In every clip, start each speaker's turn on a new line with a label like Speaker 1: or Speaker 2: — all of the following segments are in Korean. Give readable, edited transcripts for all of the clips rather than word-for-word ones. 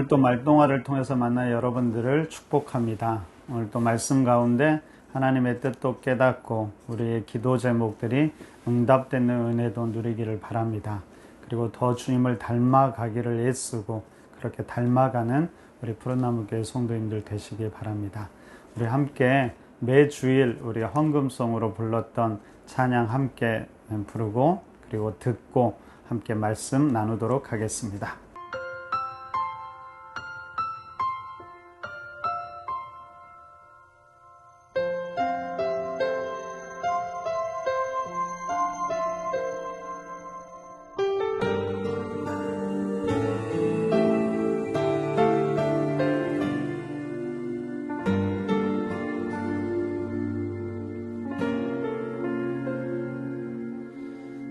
Speaker 1: 오늘 또 말동화를 통해서 만나 여러분들을 축복합니다. 오늘 또 말씀 가운데 하나님의 뜻도 깨닫고 우리의 기도 제목들이 응답되는 은혜도 누리기를 바랍니다. 그리고 더 주님을 닮아가기를 애쓰고 그렇게 닮아가는 우리 푸른나무교회 성도님들 되시길 바랍니다. 우리 함께 매주일 우리 헌금송으로 불렀던 찬양 함께 부르고 그리고 듣고 함께 말씀 나누도록 하겠습니다.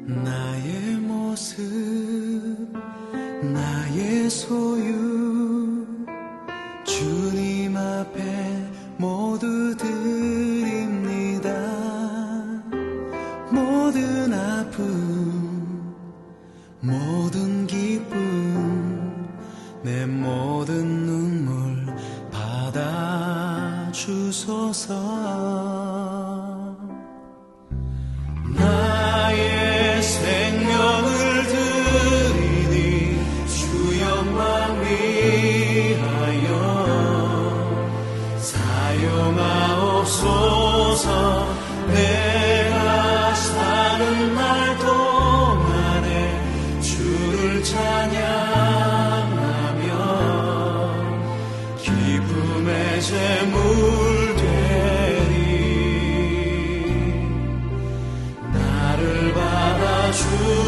Speaker 2: 나의 모습 나의 소유 주님 앞에 모두 드립니다. 모든 아픔 모든 기쁨 내 모든 눈물 받아주소서. 나의 생명을 드리니 주 영광 위하여 사용하옵소서. 내가 사는 날 동안에 주를 찬양하며 기쁨의 제물 되리. 나를 받아주소서.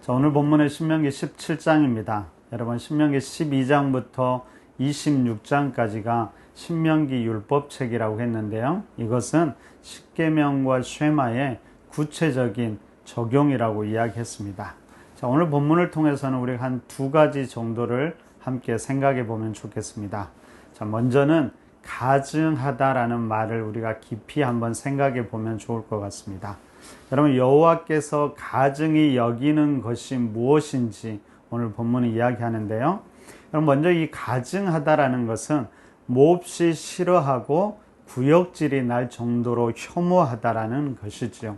Speaker 1: 자, 오늘 본문의 신명기 17장입니다. 여러분 신명기 12장부터 26장까지가 신명기 율법책이라고 했는데요. 이것은 십계명과 쉐마의 구체적인 적용이라고 이야기했습니다. 자, 오늘 본문을 통해서는 우리가 한 두 가지 정도를 함께 생각해 보면 좋겠습니다. 자, 먼저는 가증하다라는 말을 우리가 깊이 한번 생각해 보면 좋을 것 같습니다. 여러분, 여호와께서 가증히 여기는 것이 무엇인지 오늘 본문이 이야기하는데요. 그럼 먼저 이 가증하다라는 것은 몹시 싫어하고 구역질이 날 정도로 혐오하다라는 것이지요.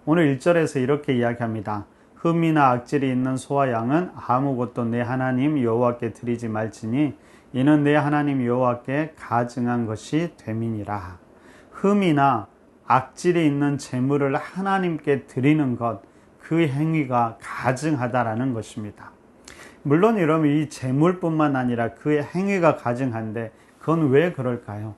Speaker 1: 오늘 1절에서 이렇게 이야기합니다. 흠이나 악질이 있는 소와 양은 아무것도 내 하나님 여호와께 드리지 말지니 이는 내 하나님 여호와께 가증한 것이 됨이니라. 흠이나 악질이 있는 재물을 하나님께 드리는 것, 그 행위가 가증하다라는 것입니다. 물론 여러분, 이 재물뿐만 아니라 그의 행위가 가증한데 그건 왜 그럴까요?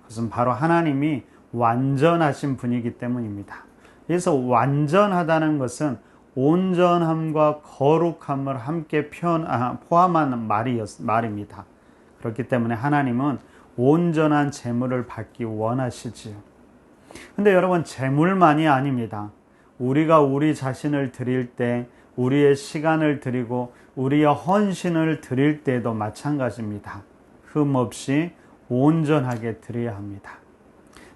Speaker 1: 그것은 바로 하나님이 완전하신 분이기 때문입니다. 그래서 완전하다는 것은 온전함과 거룩함을 함께 포함한 말입니다. 그렇기 때문에 하나님은 온전한 재물을 받기 원하시지요. 근데 여러분, 재물만이 아닙니다. 우리가 우리 자신을 드릴 때, 우리의 시간을 드리고 우리의 헌신을 드릴 때도 마찬가지입니다. 흠없이 온전하게 드려야 합니다.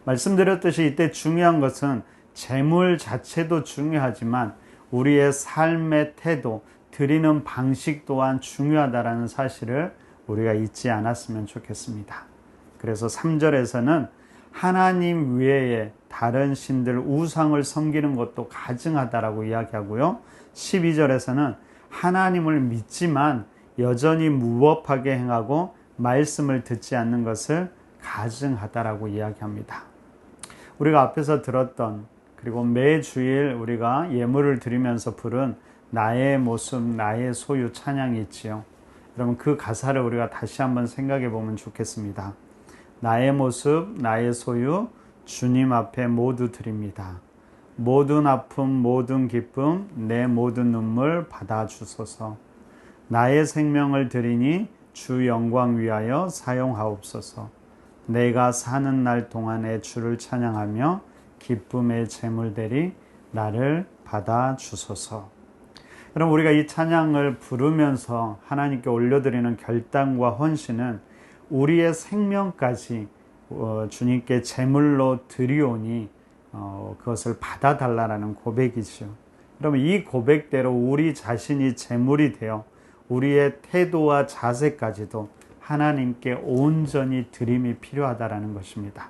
Speaker 1: 말씀드렸듯이 이때 중요한 것은 재물 자체도 중요하지만 우리의 삶의 태도, 드리는 방식 또한 중요하다는 사실을 우리가 잊지 않았으면 좋겠습니다. 그래서 3절에서는 하나님 외에 다른 신들 우상을 섬기는 것도 가증하다라고 이야기하고요. 12절에서는 하나님을 믿지만 여전히 무법하게 행하고 말씀을 듣지 않는 것을 가증하다라고 이야기합니다. 우리가 앞에서 들었던, 그리고 매 주일 우리가 예물을 드리면서 부른 나의 모습, 나의 소유 찬양이 있지요. 여러분, 그 가사를 우리가 다시 한번 생각해 보면 좋겠습니다. 나의 모습, 나의 소유, 주님 앞에 모두 드립니다. 모든 아픔, 모든 기쁨, 내 모든 눈물 받아주소서. 나의 생명을 드리니 주 영광 위하여 사용하옵소서. 내가 사는 날 동안에 주를 찬양하며 기쁨의 제물들이 나를 받아주소서. 여러분, 우리가 이 찬양을 부르면서 하나님께 올려드리는 결단과 헌신은 우리의 생명까지 주님께 제물로 드리오니 그것을 받아달라는 고백이죠. 여러분, 이 고백대로 우리 자신이 제물이 되어 우리의 태도와 자세까지도 하나님께 온전히 드림이 필요하다는 것입니다.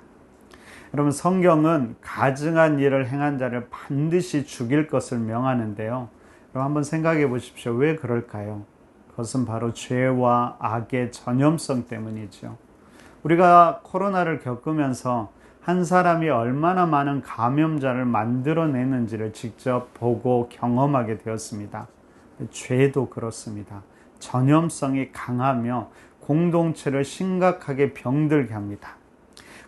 Speaker 1: 여러분, 성경은 가증한 일을 행한 자를 반드시 죽일 것을 명하는데요. 여러분, 한번 생각해 보십시오. 왜 그럴까요? 그것은 바로 죄와 악의 전염성 때문이죠. 우리가 코로나를 겪으면서 한 사람이 얼마나 많은 감염자를 만들어내는지를 직접 보고 경험하게 되었습니다. 죄도 그렇습니다. 전염성이 강하며 공동체를 심각하게 병들게 합니다.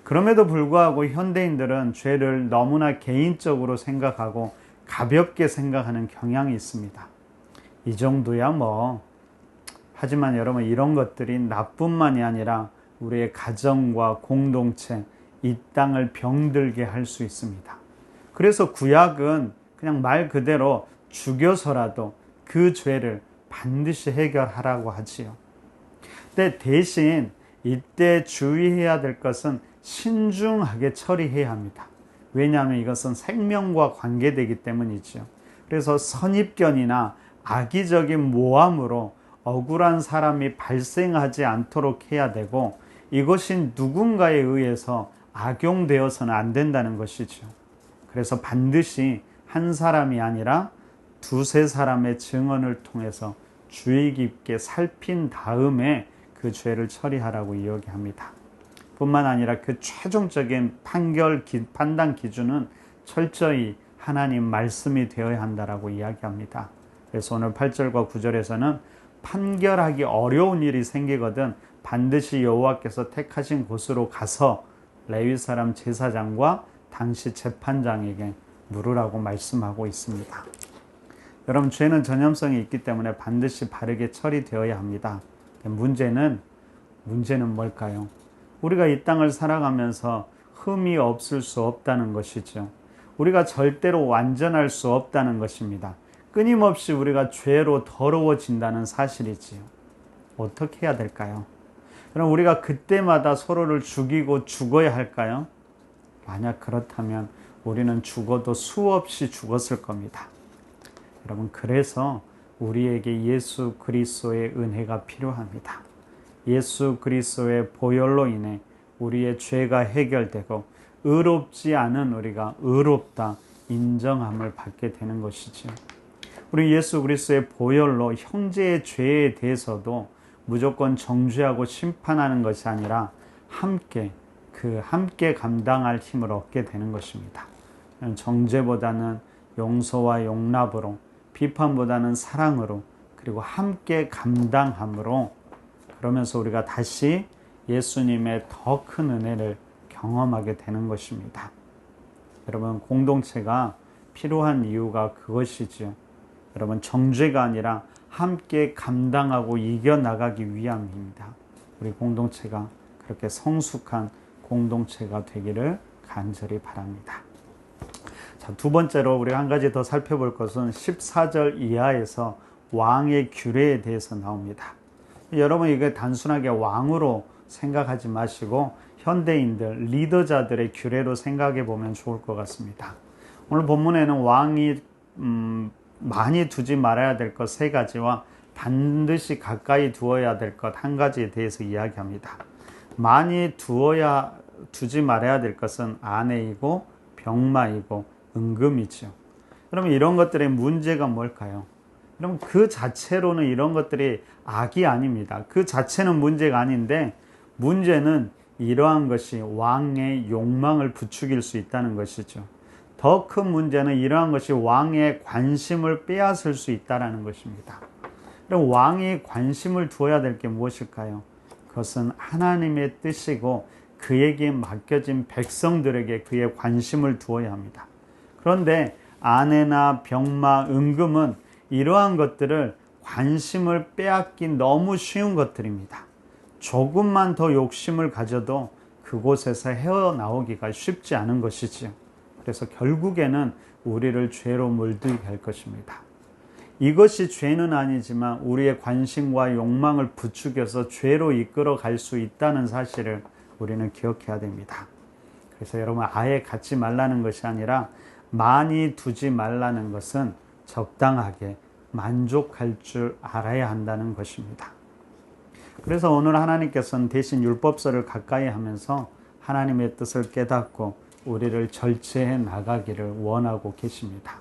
Speaker 1: 그럼에도 불구하고 현대인들은 죄를 너무나 개인적으로 생각하고 가볍게 생각하는 경향이 있습니다. 이 정도야 뭐. 하지만 여러분, 이런 것들이 나뿐만이 아니라 우리의 가정과 공동체, 이 땅을 병들게 할 수 있습니다. 그래서 구약은 그냥 말 그대로 죽여서라도 그 죄를 반드시 해결하라고 하지요. 근데 대신 이때 주의해야 될 것은 신중하게 처리해야 합니다. 왜냐하면 이것은 생명과 관계되기 때문이죠. 그래서 선입견이나 악의적인 모함으로 억울한 사람이 발생하지 않도록 해야 되고, 이것이 누군가에 의해서 악용되어서는 안 된다는 것이죠. 그래서 반드시 한 사람이 아니라 두세 사람의 증언을 통해서 주의 깊게 살핀 다음에 그 죄를 처리하라고 이야기합니다. 뿐만 아니라 그 최종적인 판단 기준은 철저히 하나님 말씀이 되어야 한다라고 이야기합니다. 그래서 오늘 8절과 9절에서는 판결하기 어려운 일이 생기거든 반드시 여호와께서 택하신 곳으로 가서 레위 사람 제사장과 당시 재판장에게 물으라고 말씀하고 있습니다. 여러분, 죄는 전염성이 있기 때문에 반드시 바르게 처리되어야 합니다. 문제는 뭘까요? 우리가 이 땅을 살아가면서 흠이 없을 수 없다는 것이죠. 우리가 절대로 완전할 수 없다는 것입니다. 끊임없이 우리가 죄로 더러워진다는 사실이지요. 어떻게 해야 될까요? 그럼 우리가 그때마다 서로를 죽이고 죽어야 할까요? 만약 그렇다면 우리는 죽어도 수없이 죽었을 겁니다. 여러분, 그래서 우리에게 예수 그리스도의 은혜가 필요합니다. 예수 그리스도의 보혈로 인해 우리의 죄가 해결되고 의롭지 않은 우리가 의롭다 인정함을 받게 되는 것이죠. 우리 예수 그리스도의 보혈로 형제의 죄에 대해서도 무조건 정죄하고 심판하는 것이 아니라 함께 감당할 힘을 얻게 되는 것입니다. 정죄보다는 용서와 용납으로, 비판보다는 사랑으로, 그리고 함께 감당함으로, 그러면서 우리가 다시 예수님의 더 큰 은혜를 경험하게 되는 것입니다. 여러분, 공동체가 필요한 이유가 그것이죠. 여러분, 정죄가 아니라 함께 감당하고 이겨나가기 위함입니다. 우리 공동체가 그렇게 성숙한 공동체가 되기를 간절히 바랍니다. 자, 두 번째로 우리가 한 가지 더 살펴볼 것은 14절 이하에서 왕의 규례에 대해서 나옵니다. 여러분, 이게 단순하게 왕으로 생각하지 마시고 현대인들, 리더자들의 규례로 생각해 보면 좋을 것 같습니다. 오늘 본문에는 왕이 많이 두지 말아야 될 것 세 가지와 반드시 가까이 두어야 될 것 한 가지에 대해서 이야기합니다. 많이 두지 말아야 될 것은 아내이고 병마이고 은금이죠. 그러면 이런 것들의 문제가 뭘까요? 그럼 그 자체로는 이런 것들이 악이 아닙니다. 그 자체는 문제가 아닌데, 문제는 이러한 것이 왕의 욕망을 부추길 수 있다는 것이죠. 더 큰 문제는 이러한 것이 왕의 관심을 빼앗을 수 있다는 것입니다. 그럼 왕이 관심을 두어야 될 게 무엇일까요? 그것은 하나님의 뜻이고 그에게 맡겨진 백성들에게 그의 관심을 두어야 합니다. 그런데 아내나 병마, 은금은 이러한 것들을 관심을 빼앗기 너무 쉬운 것들입니다. 조금만 더 욕심을 가져도 그곳에서 헤어나오기가 쉽지 않은 것이지요. 그래서 결국에는 우리를 죄로 물들게 할 것입니다. 이것이 죄는 아니지만 우리의 관심과 욕망을 부추겨서 죄로 이끌어 갈 수 있다는 사실을 우리는 기억해야 됩니다. 그래서 여러분, 아예 갖지 말라는 것이 아니라 많이 두지 말라는 것은 적당하게 만족할 줄 알아야 한다는 것입니다. 그래서 오늘 하나님께서는 대신 율법서를 가까이 하면서 하나님의 뜻을 깨닫고 우리를 절제해 나가기를 원하고 계십니다.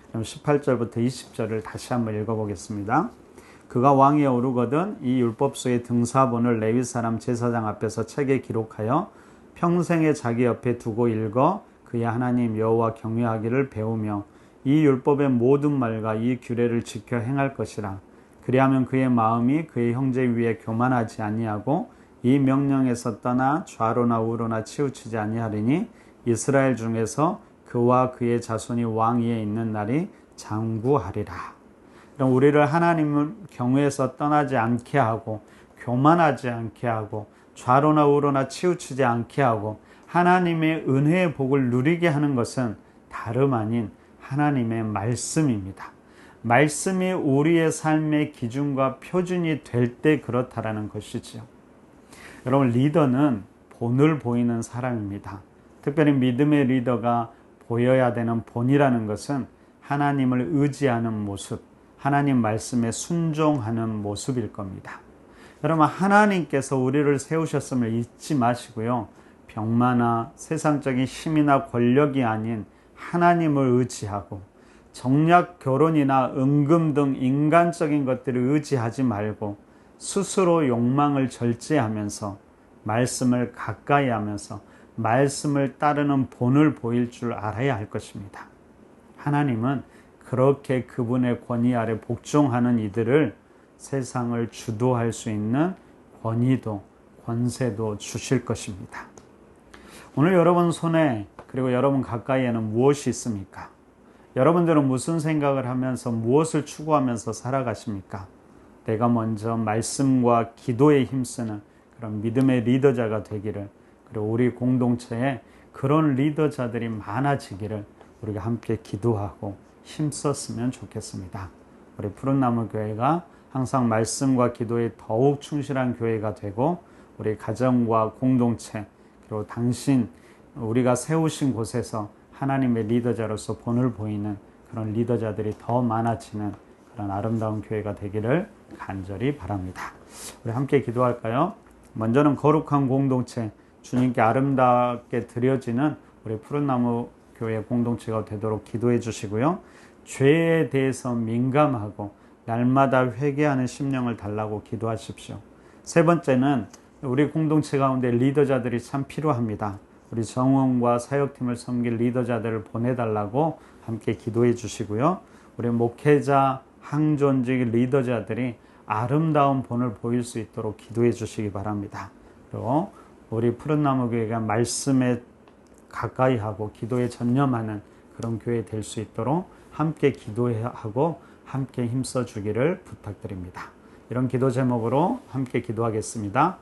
Speaker 1: 그럼 18절부터 20절을 다시 한번 읽어보겠습니다. 그가 왕위에 오르거든 이 율법서의 등사본을 레위 사람 제사장 앞에서 책에 기록하여 평생에 자기 옆에 두고 읽어 그의 하나님 여호와 경외하기를 배우며 이 율법의 모든 말과 이 규례를 지켜 행할 것이라. 그리하면 그의 마음이 그의 형제 위에 교만하지 아니하고 이 명령에서 떠나 좌로나 우로나 치우치지 아니하리니 이스라엘 중에서 그와 그의 자손이 왕위에 있는 날이 장구하리라. 그럼 우리를 하나님을 경외에서 떠나지 않게 하고 교만하지 않게 하고 좌로나 우로나 치우치지 않게 하고 하나님의 은혜의 복을 누리게 하는 것은 다름 아닌 하나님의 말씀입니다. 말씀이 우리의 삶의 기준과 표준이 될 때 그렇다라는 것이지요. 여러분, 리더는 본을 보이는 사람입니다. 특별히 믿음의 리더가 보여야 되는 본이라는 것은 하나님을 의지하는 모습, 하나님 말씀에 순종하는 모습일 겁니다. 여러분, 하나님께서 우리를 세우셨음을 잊지 마시고요. 병마나 세상적인 힘이나 권력이 아닌 하나님을 의지하고 정략 결혼이나 은금 등 인간적인 것들을 의지하지 말고 스스로 욕망을 절제하면서 말씀을 가까이 하면서 말씀을 따르는 본을 보일 줄 알아야 할 것입니다. 하나님은 그렇게 그분의 권위 아래 복종하는 이들을 세상을 주도할 수 있는 권위도 권세도 주실 것입니다. 오늘 여러분 손에 그리고 여러분 가까이에는 무엇이 있습니까? 여러분들은 무슨 생각을 하면서 무엇을 추구하면서 살아가십니까? 내가 먼저 말씀과 기도에 힘쓰는 그런 믿음의 리더자가 되기를, 그리고 우리 공동체에 그런 리더자들이 많아지기를 우리가 함께 기도하고 힘썼으면 좋겠습니다. 우리 푸른나무 교회가 항상 말씀과 기도에 더욱 충실한 교회가 되고 우리 가정과 공동체 그리고 당신 우리가 세우신 곳에서 하나님의 리더자로서 본을 보이는 그런 리더자들이 더 많아지는 그런 아름다운 교회가 되기를 간절히 바랍니다. 우리 함께 기도할까요? 먼저는 거룩한 공동체, 주님께 아름답게 드려지는 우리 푸른나무 교회 공동체가 되도록 기도해 주시고요. 죄에 대해서 민감하고 날마다 회개하는 심령을 달라고 기도하십시오. 세 번째는 우리 공동체 가운데 리더자들이 참 필요합니다. 우리 정원과 사역팀을 섬길 리더자들을 보내달라고 함께 기도해 주시고요. 우리 목회자, 항존직 리더자들이 아름다운 본을 보일 수 있도록 기도해 주시기 바랍니다. 그리고 우리 푸른나무 교회가 말씀에 가까이 하고 기도에 전념하는 그런 교회 될 수 있도록 함께 기도하고 함께 힘써 주기를 부탁드립니다. 이런 기도 제목으로 함께 기도하겠습니다.